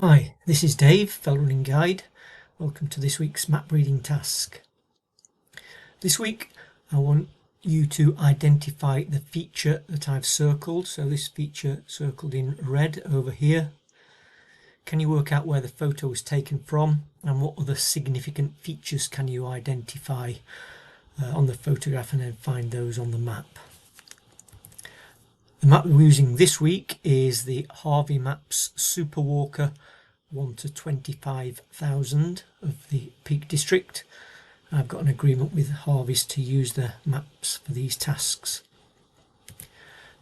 Hi, this is Dave, Fell Running Guide. Welcome to this week's map reading task. This week I want you to identify the feature that I've circled. So this feature circled in red over here. Can you work out where the photo was taken from and what other significant features can you identify on the photograph and then find those on the map? The map we're using this week is the Harvey Maps Superwalker 1 to 25,000 of the Peak District. I've got an agreement with Harvey's to use the maps for these tasks.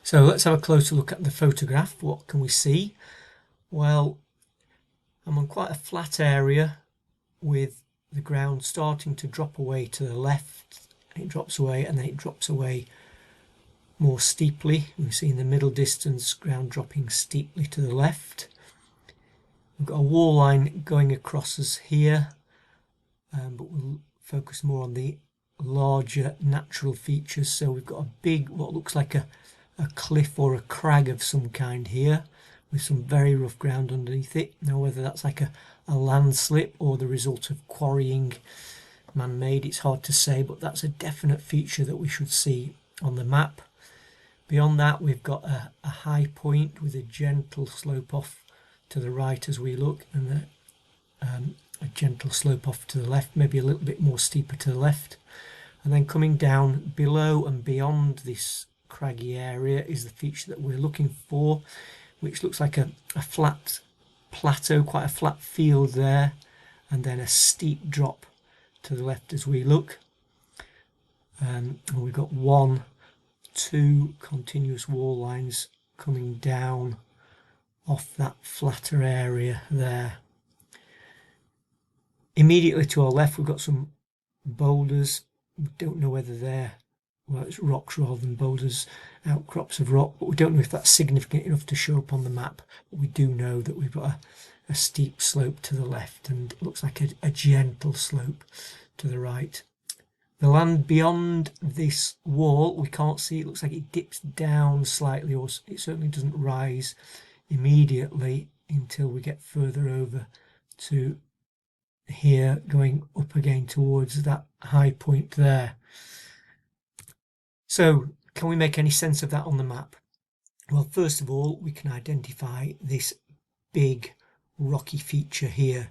So let's have a closer look at the photograph. What can we see? Well, I'm on quite a flat area with the ground starting to drop away to the left. It drops away and then it drops away more steeply. We see in the middle distance ground dropping steeply to the left. We've got a wall line going across us here, but we'll focus more on the larger natural features. So we've got a big, what looks like a cliff or a crag of some kind here with some very rough ground underneath it. Now whether that's like a landslip or the result of quarrying man-made, it's hard to say, but that's a definite feature that we should see on the map. Beyond that, we've got a high point with a gentle slope off to the right as we look, and a gentle slope off to the left, maybe a little bit more steeper to the left. And then coming down below and beyond this craggy area is the feature that we're looking for, which looks like a flat plateau, quite a flat field there, and then a steep drop to the left as we look. And we've got 1, 2 continuous wall lines coming down off that flatter area there. Immediately to our left we've got some boulders. We don't know whether they're, well, it's rocks rather than boulders, outcrops of rock, but we don't know if that's significant enough to show up on the map. But we do know that we've got a steep slope to the left and it looks like a gentle slope to the right. The land beyond this wall we can't see. It looks like it dips down slightly, or it certainly doesn't rise immediately until we get further over to here, going up again towards that high point there. So can we make any sense of that on the map? Well, first of all, we can identify this big rocky feature here.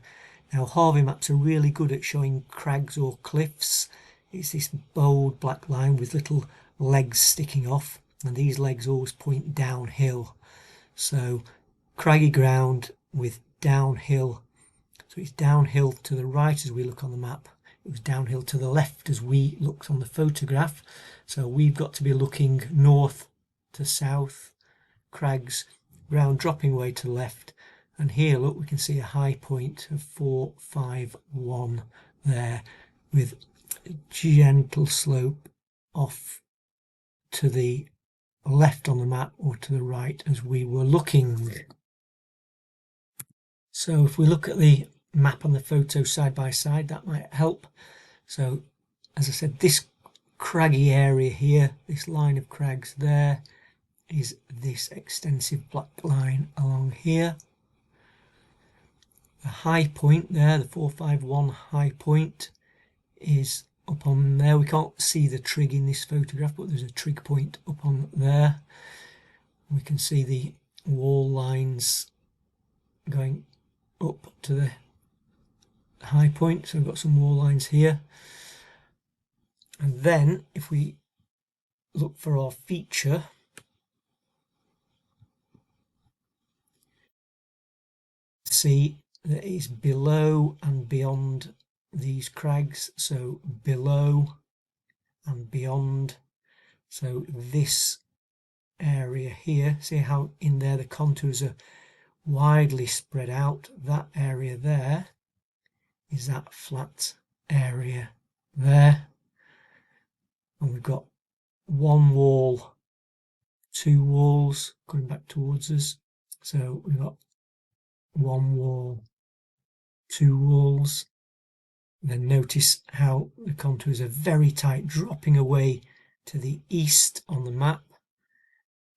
Now Harvey maps are really good at showing crags or cliffs. It's this bold black line with little legs sticking off, and these legs always point downhill. So craggy ground with downhill. So it's downhill to the right as we look on the map. It was downhill to the left as we looked on the photograph. So we've got to be looking north to south, crags, ground dropping away to the left. And here, look, we can see a high point of 451 there with a gentle slope off to the left on the map or to the right as we were looking. So if we look at the map and the photo side by side, that might help. So as I said, this craggy area here, this line of crags there, is this extensive black line along here. The high point there, the 451 high point, is up on there. We can't see the trig in this photograph, but there's a trig point up on there. We can see the wall lines going up to the high point, so we've got some wall lines here. And then if we look for our feature, see that it's below and beyond these crags, so below and beyond. So this area here, see how in there the contours are widely spread out. That area there is that flat area there, and we've got 1 wall, 2 walls coming back towards us. So we've got 1 wall, 2 walls. Then notice how the contours are very tight, dropping away to the east on the map,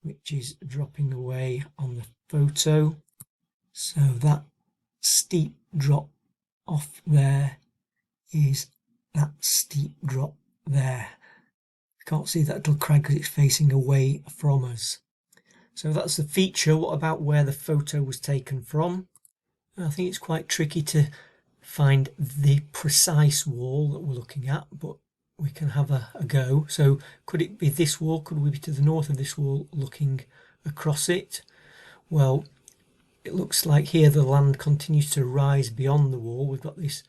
which is dropping away on the photo. So that steep drop off there is that steep drop there. Can't see that little crag because it's facing away from us. So that's the feature. What about where the photo was taken from? I think it's quite tricky to find the precise wall that we're looking at, but we can have a go. So could it be this wall? Could we be to the north of this wall looking across it? Well, it looks like here the land continues to rise beyond the wall. We've got this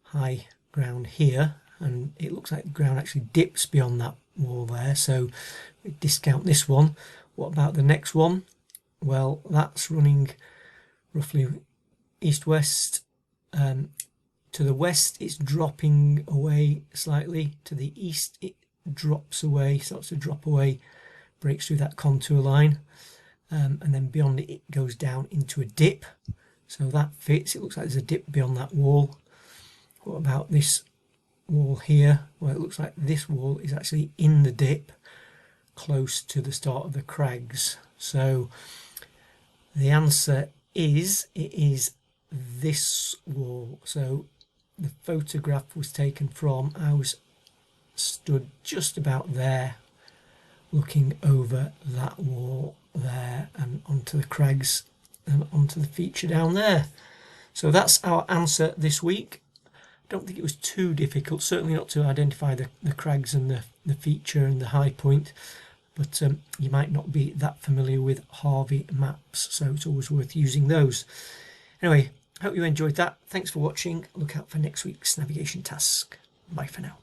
high ground here, and it looks like the ground actually dips beyond that wall there, so we discount this one. What about the next one? Well, that's running roughly east-west. To the west it's dropping away slightly, to the east it drops away, starts to drop away, breaks through that contour line, and then beyond it it goes down into a dip, so that fits. It looks like there's a dip beyond that wall. What about this wall here? Well, it looks like this wall is actually in the dip close to the start of the crags, so the answer is it is this wall. So the photograph was taken from, I was stood just about there looking over that wall there and onto the crags and onto the feature down there. So that's our answer this week. Don't think it was too difficult, certainly not to identify the crags and the feature and the high point, but you might not be that familiar with Harvey maps, so it's always worth using those. Anyway, hope you enjoyed that. Thanks for watching. Look out for next week's navigation task. Bye for now.